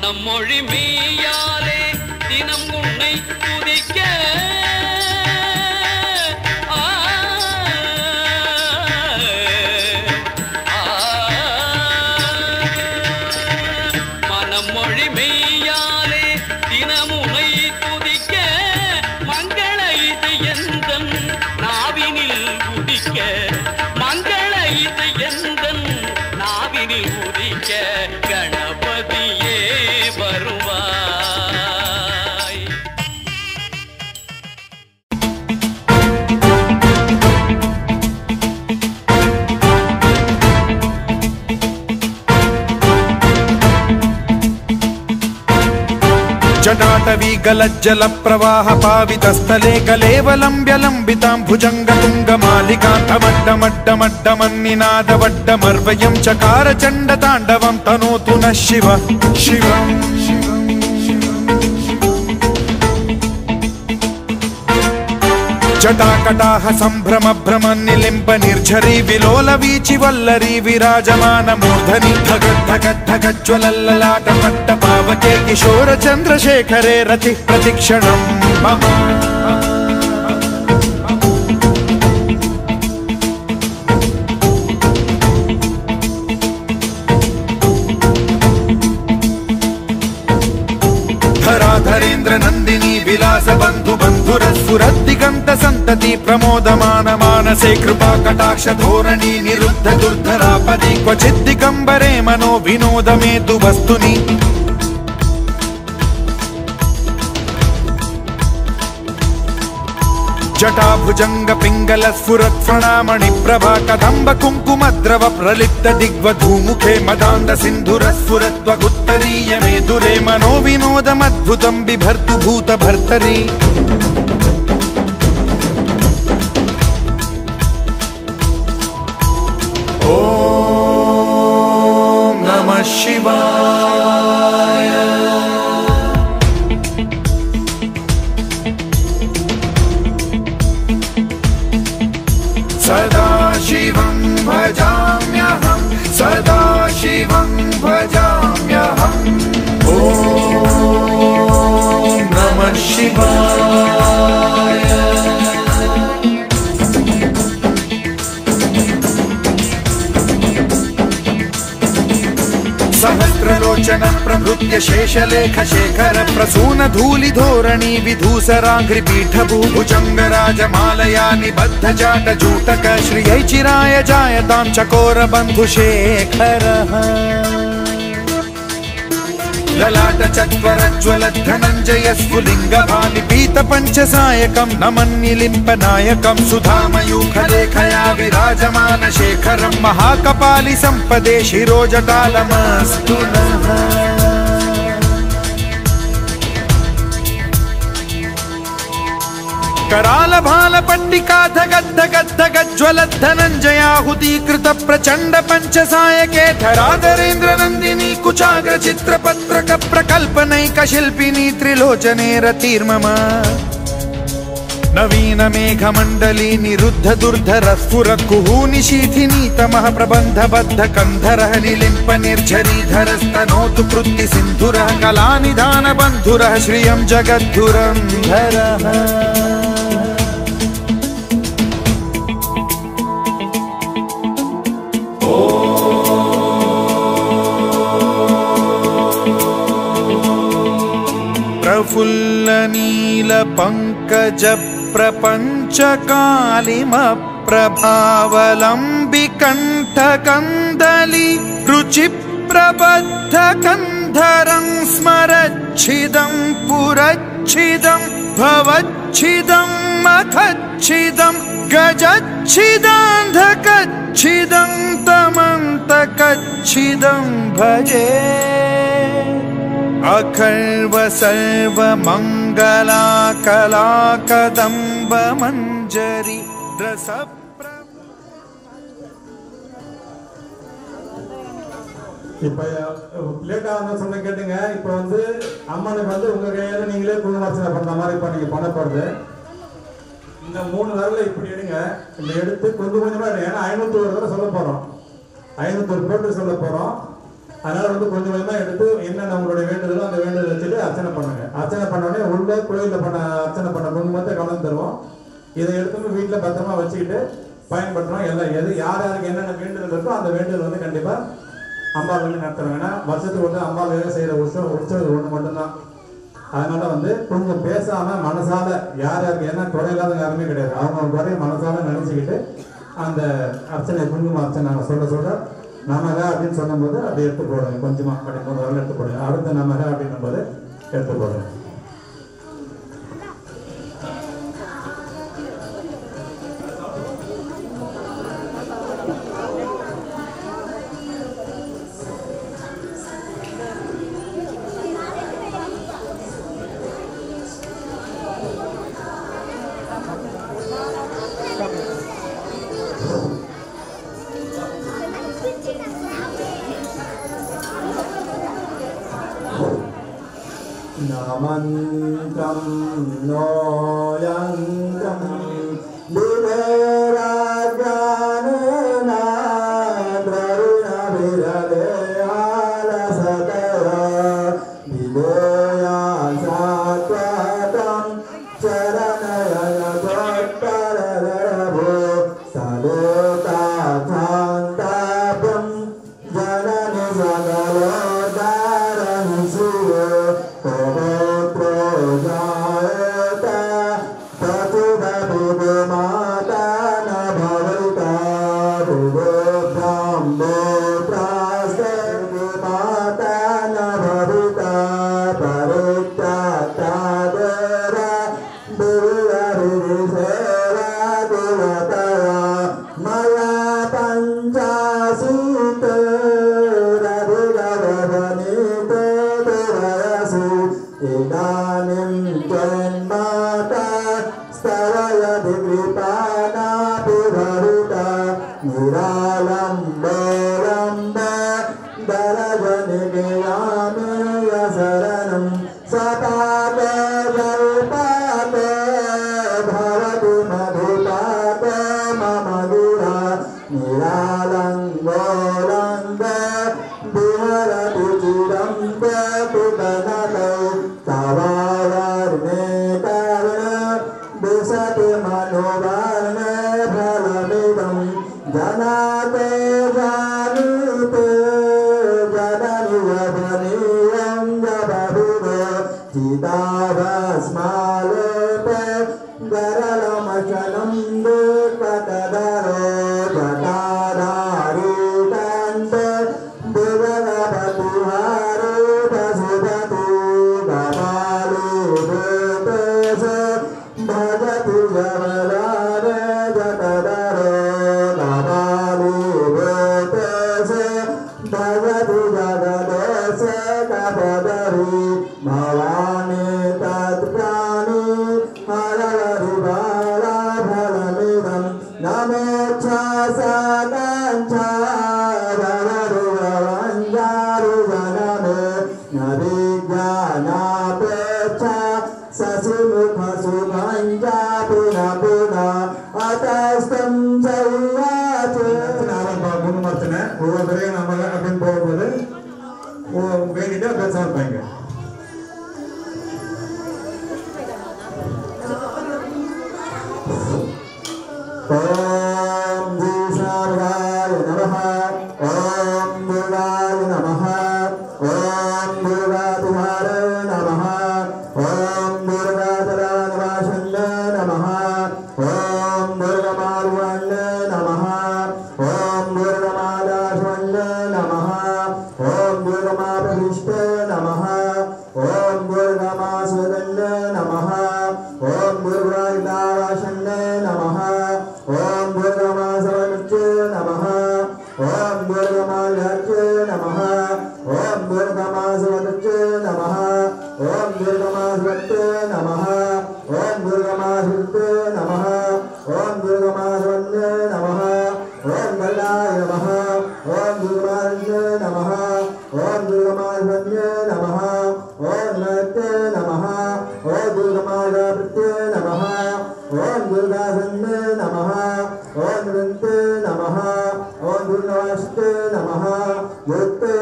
மனம் மொழி மெய்யாலே தினம் உன்னை துதிக்க மனம் மொழி மெய்யாலே தினம் உன்னை துதிக்க மங்கள இது எந்தன் நாவினில் உதிக்க மங்கள இது எந்தன் நாவினில் உதிக்க கணபதியே வருவாய். जटाटवी गलज्जल प्रवाह पावितस्थले कलेवलम्ब्य लम्बितां भुजङ्गतुङ्गमालिकान्तमड्डमड्डमड्डमन्निनादवड्डमर्वयं चकार चण्डताण्डवं तनोतु नः शिव शिवम् जटाकटाह सम्भ्रम भ्रम निलिम्ब निर्झरी विलोल वीचि वल्लरी विराजमान मूर्धनि धगद् धगद् धगज्ज्वलल्ललाट पट्ट पावके किशोर चन्द्रशेखरे रति प्रतिक्षणं मम धराधरेन्द्र नन्दिनी विलास बन्धु बन्धुरस्फुरद्दिगन्त सन्तति प्रमोदमान मानसे कृपा कटाक्ष धोरणी निरुद्ध दुर्धरापदि क्वचिद् दिगम्बरे मनो विनोदमेतु वस्तुनि जटाभुजंग पिंगल स्फुरत् प्रणामणि प्रभा कदम्ब कुंकुमद्रव प्रलिप्त दिग्वधूमुखे मदान्ध सिन्धुर स्फुरत्वगुत्तरीय मेदुरे मनो विनोदमद्भुतं बिभर्तु भूत भर्तरि ॐ नमः शिवाय सदा शिवं भजाम्यहं सदा शिवं भजाम्यहम् ॐ नमः शिवाय सहस्रलोचन प्रभृत्य शेषलेख शेखर प्रसून धूलि धोरणी विधूसराघ्रि पीठभूभुजंग राजमालया निबद्ध जाट जूटक श्रियै चिराय जायतां चकोर बंधु शेखरः ललाट चत्वरज्वल धनञ्जय स्फुलिंग भानि पीत पंचसायकं नमन्निलिम्प नायकं सुधामयूखलेखया विराजमान शेखरं महाकपालि संपदे शिरोजटालमस्तु नः कराल भाल पट्टिका धगद् धगद् धगज्ज्वलत् धनञ्जयाहुतीकृत प्रचण्ड पंचसायके धराधरेन्द्र नन्दिनी कुचाग्र चित्रपत्रक प्रकल्पनैक शिल्पिनी त्रिलोचने रतिर्मम नवीन मेघमण्डली निरुद्ध दुर्धर स्फुर कुहूनि शीथिनी तमः प्रबन्ध बद्ध कन्धरः निलिम्प निर्झरीधरस्तनोतु कृत्ति सिन्धुरः कलानिधान बन्धुरः श्रियं जगद्धुरन्धरः प्रफुल्ल नील पंकज प्रपंच कालिम प्रभावलंबि कंठ कंदली रुचि प्रबद्ध कंधरं स्मरच्छिदं पुरच्छिदं भवच्छिदं मखच्छिदं गजच्छिदान्धकच्छिदं तमन्तकच्छिदं भजे अखर्व सर्व मंगला कला कदम्ब मंजरी रस இப்ப லேட்டா சொன்ன கேட்டுங்க. இப்ப அம்மனுக்கு உங்க கையால நீங்களே குங்குமார்ச்சனை பண்ற மாதிரி இப்ப நீங்க பண்ண போறது. இந்த 3 விரலை இப்படி எடுங்க. இந்த எடுத்து கொஞ்சம் கொஞ்சமா எடுங்க. ஏன்னா 501 தடவை சொல்ல போறோம். 501 போட்டு சொல்ல போறோம். அதனால வந்து கொஞ்சம் கொஞ்சமாக எடுத்து என்னென்ன உங்களுடைய வேண்டுதலோ அந்த வேண்டுதல் வச்சுட்டு அர்ச்சனை பண்ணுங்க. அர்ச்சனை பண்ணோடனே உள்ள கோயிலில் பண்ண அர்ச்சனை பண்ண குங்குமத்தை கலந்து தருவோம். இதை எடுத்து வீட்டில் பத்திரமா வச்சுக்கிட்டு பயன்படுத்துகிறோம். எல்லாம் யார் யாருக்கு என்னென்ன வேண்டுதல் இருக்கோ அந்த வேண்டுதல் வந்து கண்டிப்பாக அம்பாள் வந்து நடத்துறோம். ஏன்னா வருஷத்துக்கு வந்து அம்பாள் செய்கிற உற்சவம் இது ஒன்று மட்டும்தான். அதனால வந்து கொஞ்சம் பேசாம மனசால யார் யாருக்கு என்ன குறை இல்லாத யாருமே கிடையாது. அவங்க குறைய மனசால நினைச்சுக்கிட்டு அந்த அர்ச்சனை குங்கும அர்ச்சனை நாங்கள் சொல்ல நமக அப்படின்னு சொல்லும்போது அப்படி எடுத்து போடுங்க. கொஞ்சமா அப்படி 3 வரல எடுத்து போடுங்க. அடுத்த நமக அப்படின்னும் போது எடுத்து போடுங்க. Namantam noyantam diverajana draruna virale alasatara vidoya satvatam charanaya dottarabo sadota chantabam janani sagalodharani suyo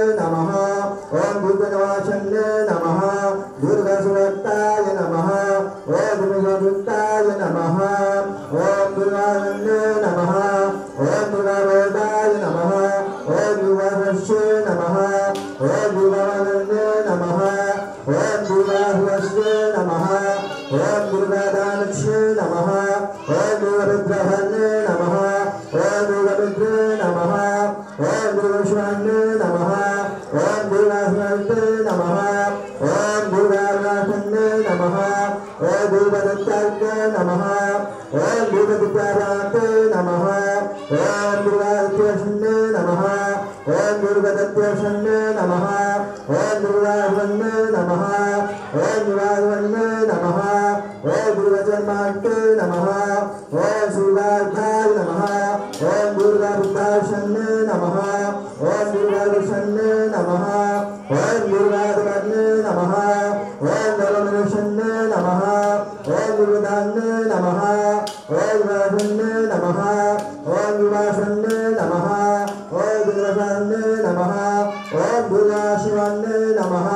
Namaha दुर्गामित्रहन्ये नमः ओम दुर्गामित्रे नमः ओम दुर्गाशिवान्ये नमः ओम दुर्गाशिवान्ये नमः ओम दुर्गाराशन्ये नमः ओम दुर्गादत्तान्ये नमः ओम दुर्गादित्यारान्ये नमः ओम दुर्गादित्यशन्ये नमः ओम दुर्गादत्यशन्ये नमः ओम दुर्गावन्ये नमः ओम दुर्गावन्ये नमः ओम दुर्गाजन्मान्ये नमः ओम शिवाय नमः ओम दुर्गाबुद्धाशन्ये नमः ओम दुर्गादशन्ये नमः ओम दुर्गादवन्ये नमः ओम दुर्गामनुष्यन्ये नमः ओम दुर्गादान्ये नमः ओम दुर्गाशन्ये नमः ओम दुर्गाशन्ये नमः ओम दुर्गाशन्ये नमः ओम दुर्गाशिवान्ये नमः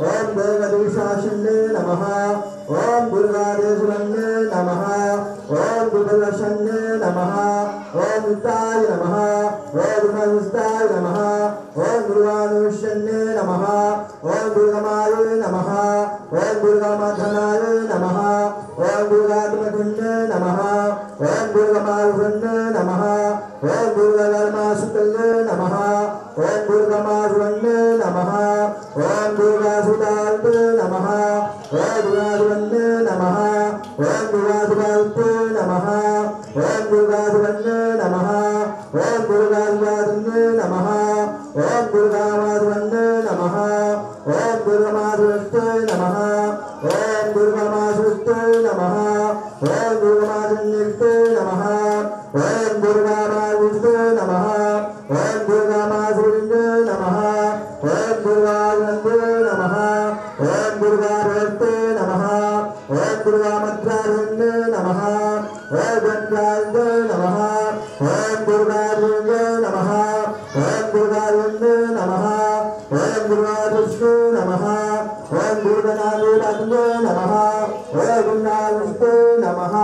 ओम दुर्गादुशाशन्ये नमः ओम दुर्गादेशवन्ये नमः ओम दुर्गादशन्ये नमः ओम दुर्गाय नमः ओम दुर्गास्ताय नमः ओम दुर्गानुष्यन्ये नमः ओम दुर्गामाये नमः ओम दुर्गामधनाय नमः ओम दुर्गात्मकुण्ये नमः ओम दुर्गामारुण्ये नमः ओम दुर्गाधर्मासुतये नमः ओम दुर्गामारुण्ये नमः ओम दुर्गासुताल्ये नमः ओम दुर्गाधुवन्ये नमः ओम दुर्गाधुवाल्ये नमः ओम दुर्गाधुवन्ये नमः ओम दुर्गाधुवाल्ये नमः ओम दुर्गामाधुवन्ये नमः ओम दुर्गामाधुवन्ये नमः ओम दुर्गामाधुवन्ये नमः ओम दुर्गामाधुवन्ये नमः ओम दुर्गामाधुवन्ये नमः ओम दुर्गामाधुवन्ये नमः ओम दुर्गाधुवन्ये नमः ओम दुर्गाधुवन्ये नमः ओम दुर्गामद्राधुवन्ये नमः ओम गन्धाय नमः ओम दुर्गाधुवन्ये नमः ओम दुर्गाधुवन्ये नमः ओम दुर्गाधुष्ये नमः ओम दुर्गानादिरात्मे नमः ओम गुणाविष्टे नमः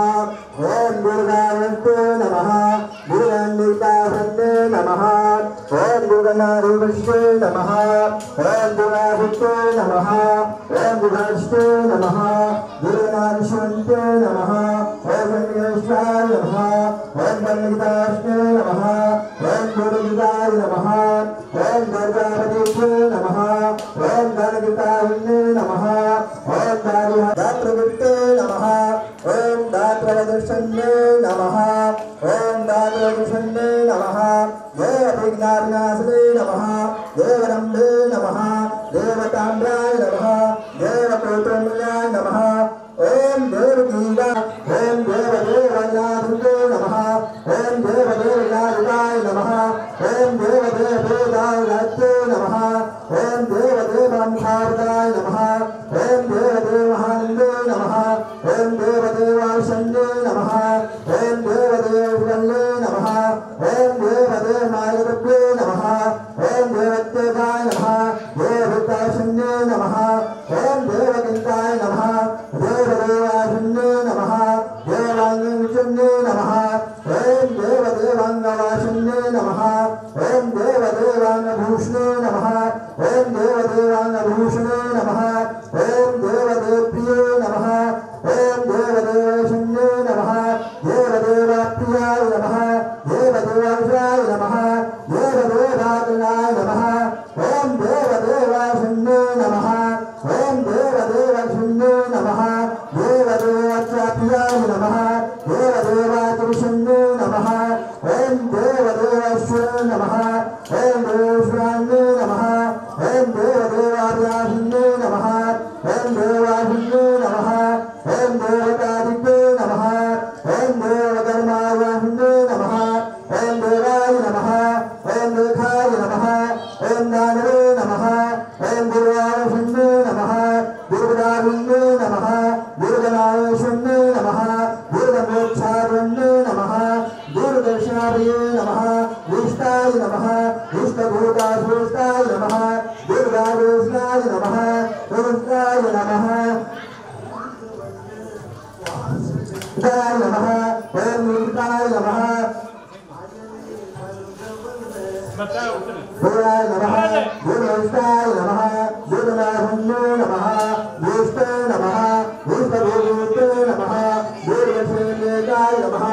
ओम दुर्गावन्ते नमः दुर्गान्वितावन्ते नमः ओम दुर्गानादिविष्टे नमः ओम दुर्गाविष्टे नमः ओम दुर्गाष्टे नमः दुर्गानादिशन्ते नमः ओम गणेशाय नमः ओम गणेशाष्टे नमः ओम दुर्गाय नमः ओम दुर्गापतिष्टे नमः ओम गणगिताविन्ने नमः ओम दात्रवित्ते नमः ओम दात्रवदर्शन्ये नमः ओम दात्रवदर्शन्ये नमः देवविघ्नविनाशिने नमः देवरम्भे नमः देवताम्राय नमः देवपुत्रमयाय नमः ओम देवगीता ओम देवदेवनाथुते नमः ओम देवदेवनाथाय नमः ओम देवदेववेदायते नमः ओम देवदेवमहावताय नमः ओम देवदेवहानन्दे नमः ओम देवदेवाशन्दे नमः ओम देवदेववल्ले नमः ओम देवदेवमायरुपे नमः ओम देवतेवाय नमः देवताशन्दे नमः ओम देवगन्ताय नमः देवदेवाशन्दे नमः देवाङ्गशन्दे नमः ओम देवदेवाङ्गवाशन्दे नमः ओम देवदेवाङ्गभूषणे नमः ओम देवदेवाङ्गभूषणे नमः ओम देवदेवप्रिये नमः ओम देवदेवशन्दे नमः देवदेवप्रियाय नमः देवदेवाय नमः देवदेवाय नमः ओम देवदेवाशन्दे नमः ओम देवदेवशन्दे नमः देवदेवाप्रियाय नमः देवदेवाशन्दे नमः ओम देवदेवश्वरे नमः ओम देवेश्वराय नमः ओम देवदेवार्याशन्दे नमः ओम देवाशन्दे नमः ओम देवतादित्ये नमः ओम देवधर्मायाशन्दे नमः ओम देवाय नमः ओम लेखाय नमः ओम दानवे नमः ओम दुर्गाशन्दे नमः दुर्गाविन्दे नमः दुर्गनाशन्दे नमः दुर्गमोक्षारण्ये नमः दुर्दर्शनाभिये नमः विष्टाय नमः विष्णुभूताश्रेष्ठाय नमः दुर्गावेष्णाय नमः दुर्गाय नमः दाय नमः ओम निताय नमः दुर्गाय नमः दुर्गेष्ठाय नमः दुर्गनाभन्ये नमः ज्येष्ठे नमः विष्णुभूते नमः दुर्गसेनेकाय नमः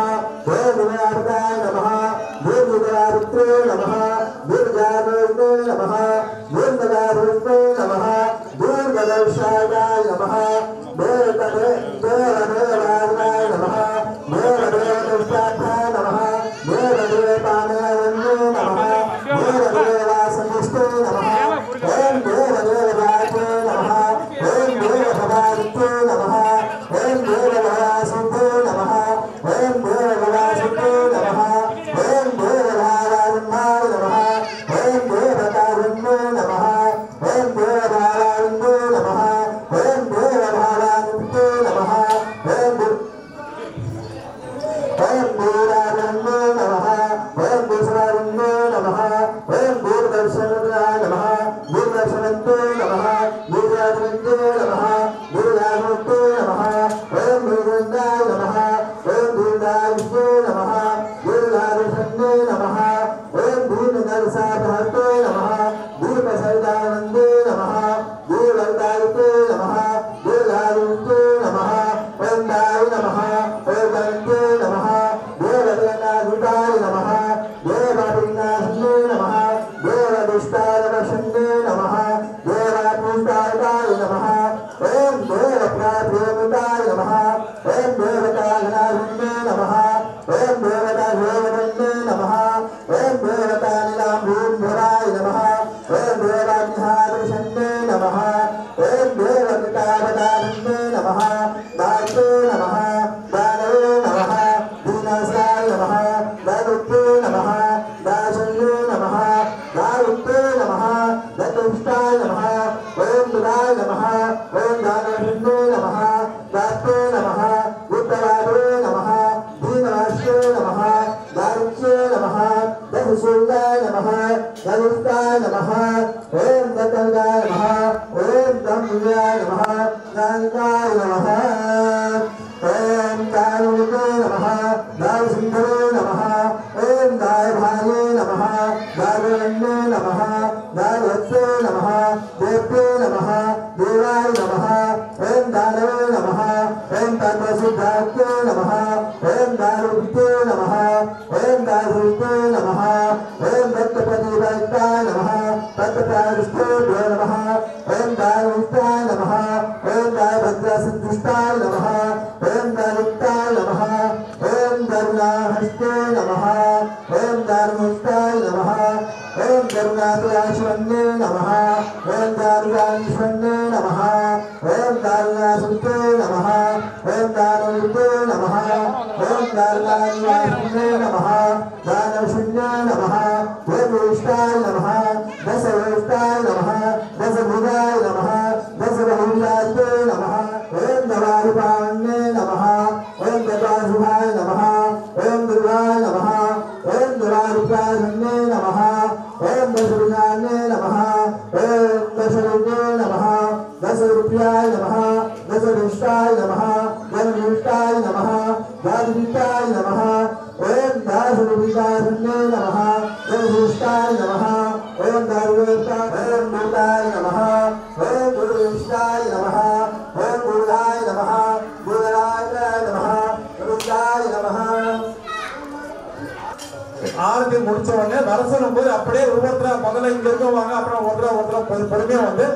ஆரத்தி முடிச்ச உடனே தரிசனம் போது அப்படியே ஒவ்வொருத்தரா முதல்ல இங்க இருக்கவங்க அப்புறம் ஒருத்தரா பொறுமையா வந்து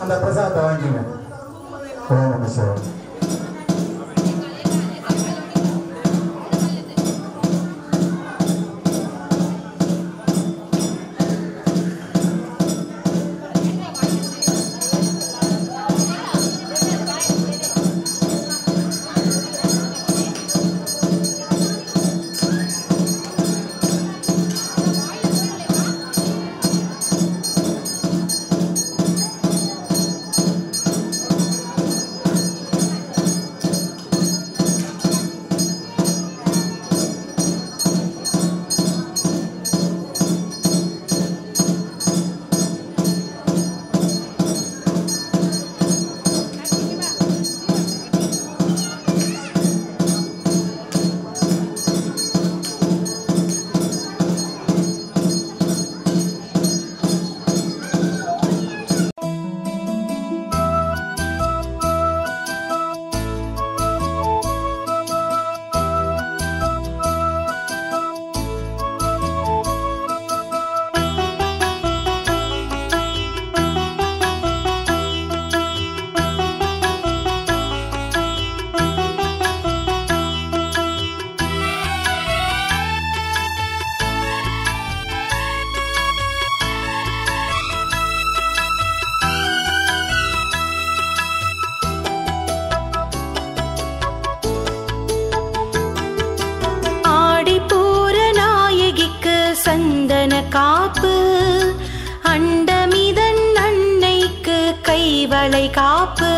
அந்த பிரசாதத்தை வாங்கிங்க. ஓம் நம சிவாய. காப்பு அண்டமிதன் அன்னைக்கு கைவளை காப்பு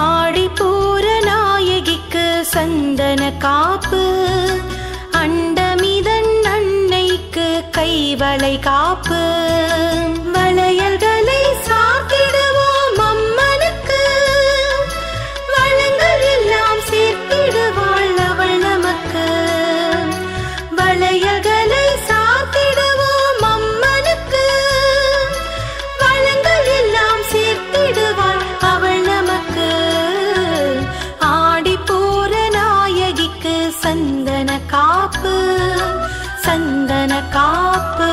ஆடிப்பூர நாயகிக்கு சந்தன காப்பு அண்டமிதன் அன்னைக்கு கைவளை காப்பு வளையல்களை சாத்திடுவோம் அம்மனுக்கு வளங்கள் எல்லாம் சேர்த்திடுவாள் அவள் நமக்கு வளையல்களை சாத்திடுவோம் அம்மனுக்கு வளங்கள் எல்லாம் சேர்த்திடுவாள் அவள் நமக்கு ஆடிப்பூர நாயகிக்கு சந்தன காப்பு சந்தன காப்பு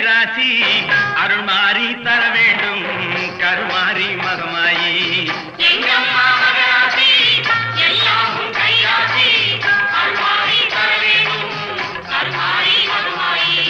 கைராசி அருள்மாறி தர வேண்டும் கருமாறி மகமாயி எங்கம்மா மகராசி எல்லாமும் கைராசி அருள்மாறி தர வேண்டும் கருமாறி மகமாயி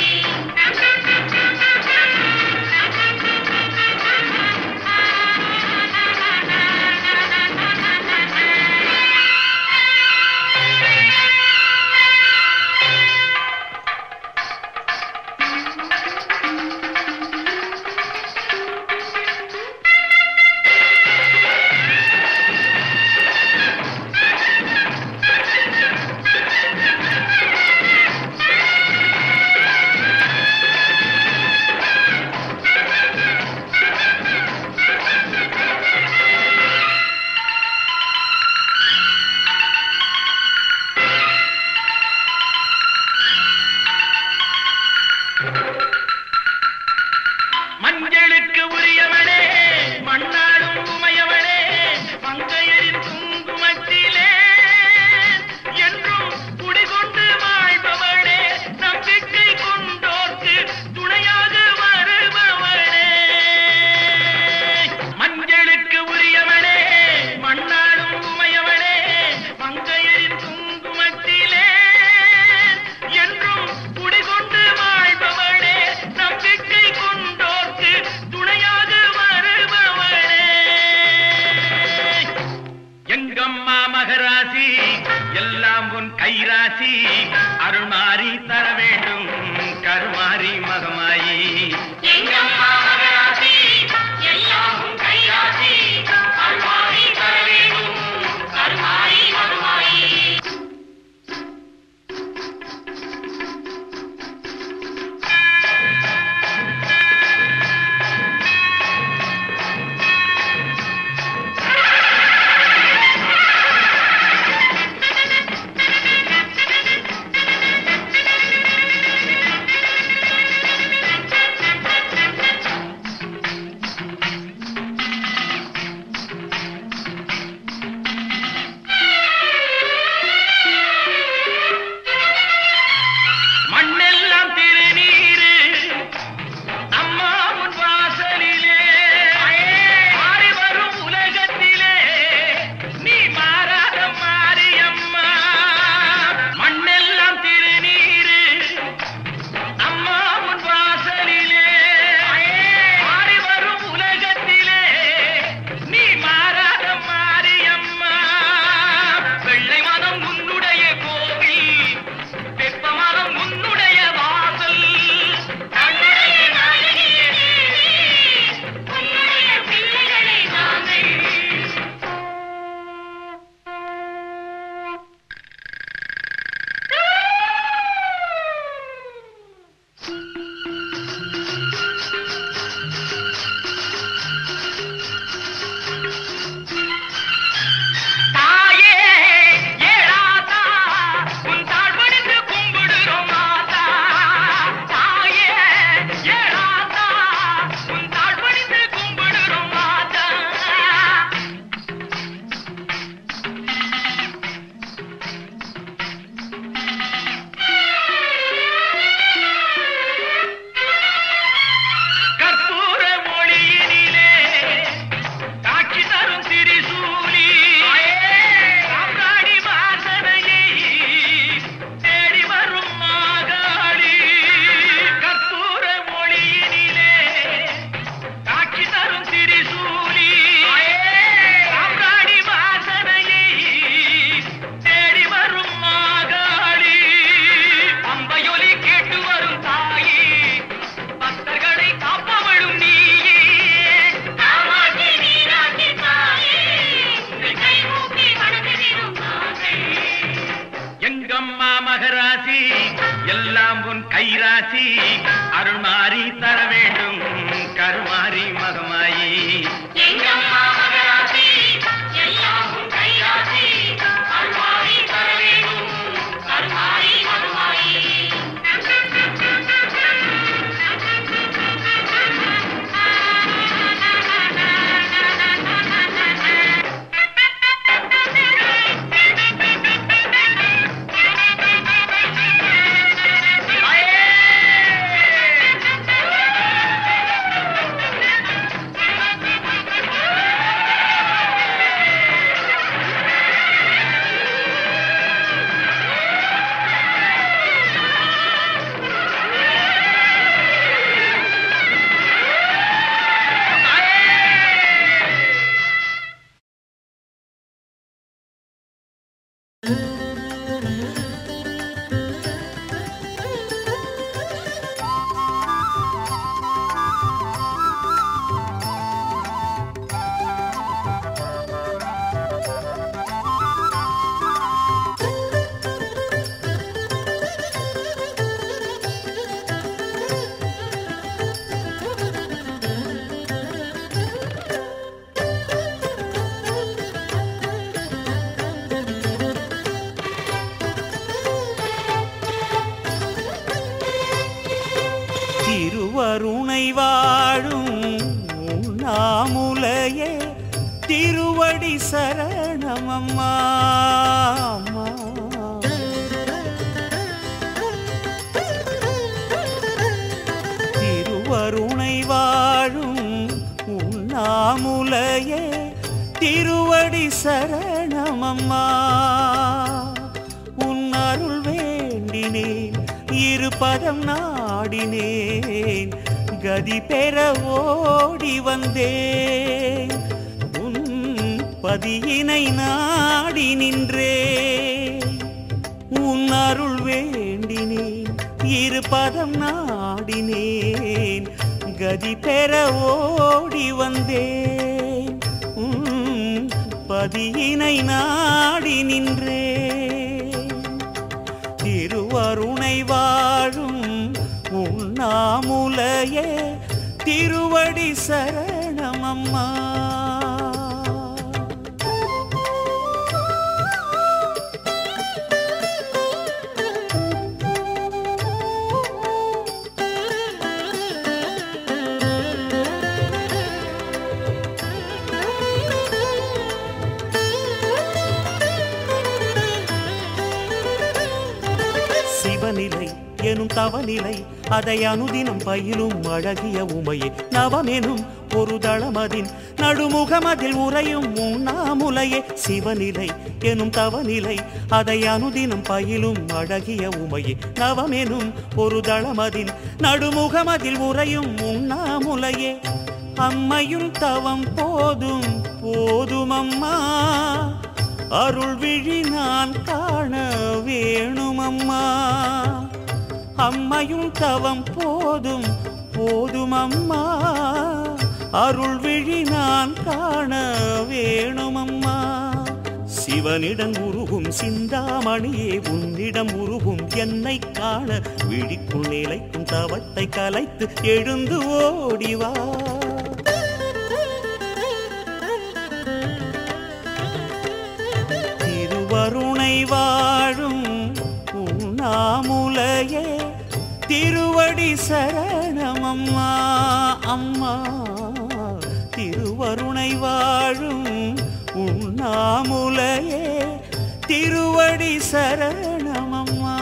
திருவருணை வாழும் உண்ணாமுலையே திருவடி சரணமம்மா. திருவருணை வாழும் உண்ணாமுலையே திருவடி சரணமம்மா. உன் அருள் வேண்டினேன் இருபதம் நாடினேன் கதி பெற ஓடி வந்தேன். உன் பதியினை நாடி நின்றேன். உன் அருள் வேண்டினேன் இருபதம் நாடினேன் கதி பெற ஓடி வந்தேன். உன் பதியினை நாடி நின்றேன். திருவருணை வாழும் உண்ணாமுலையே திருவடி சரணமம்மா. சிவநிலை எனும் தவநிலை அதை அனுதினம் பயிலும் அழகிய உமையே நவமெனும் ஒரு தளமதின் நடுமுகமதில் உறையும் உண்ணாமுலையே. சிவநிலை எனும் தவநிலை அதை அனுதினம் பயிலும் அழகிய உமையே நவமெனும் ஒரு தளமதின் நடுமுகமதில் உறையும் உண்ணாமுலையே. அம்மையும் தவம் போதும் போதுமம்மா அருள் விழி நான் காண வேணுமம்மா. அம்மையும் தவம் போதும் போதுமம்மா அருள் விழி நான் காண வேணுமம்மா. சிவனிடம் உருகும் சிந்தாமணியே உன்னிடம் உருகும் என்னை காண விழிக்குள் நிலைக்கும் தவத்தை கலைத்து எழுந்து ஓடிவா. திருவருணை வாழும் உண்ணாமுலையே திருவடி சரணமம்மா. அம்மா திருவருணை வாழும் உண்ணாமுலையே திருவடி சரணமம்மா.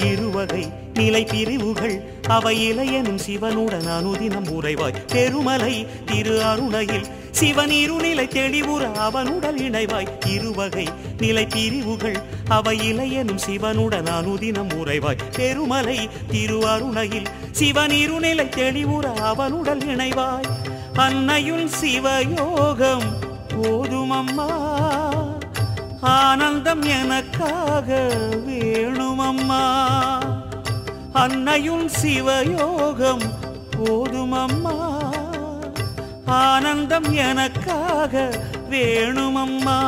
இருவகை நிலை பிரிவுகள் அவை இளையனும் சிவனுடன் அனுதினம் உறைவாய். பெருமலை திரு அருணையில் சிவன் இருநிலை தெளிவுற அவனுடன் இணைவாய். இருவகை நிலை பிரிவுகள் அவை இளையனும் சிவனுடன் அனுதினம் உறைவாய். பெருமலை திரு அருணையில் சிவன் இருநிலை தெளிவுற அவனுடன் இணைவாய். அன்னையுள் சிவயோகம் போதுமம்மா ஆனந்தம் எனக்காக வேணுமம்மா. அன்னையும் சிவயோகம் போதுமம்மா ஆனந்தம் எனக்காக வேணுமம்மா.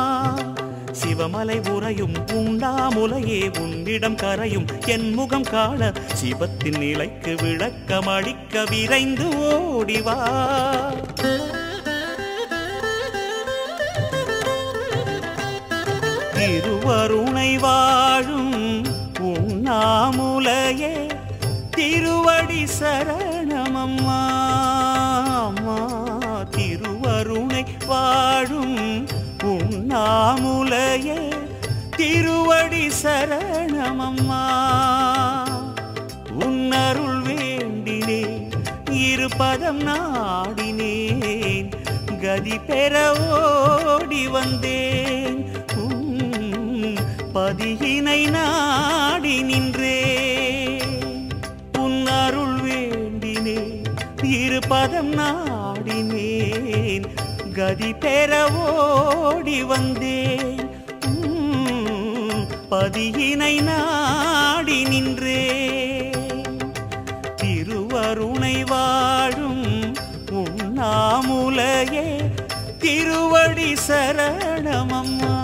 சிவமலை உறையும் உண்ணாமுலையே உன்னிடம் கரையும் என் முகம் காண சிவத்தின் நிலைக்கு விளக்கம் அளிக்க விரைந்து ஓடிவா. திருவருணை வாழும் உண்ணாமுலையே திருவடி சரணமம்மா. திருவருணை வாழும் உண்ணாமுலையே திருவடி சரணமம்மா. உன்னருள் வேண்டினேன் இருபதம் நாடினேன் கதி பெற ஓடி வந்தேன். பதியினை நாடி நின்றேன். உன் அருள் வேண்டினேன் இருபதம் நாடினேன் கதி பெற ஓடி வந்தேன். பதியினை நாடி நின்றேன். திருவருணை வாழும் உண்ணா மாமுலையே திருவடி சரணமம்மா.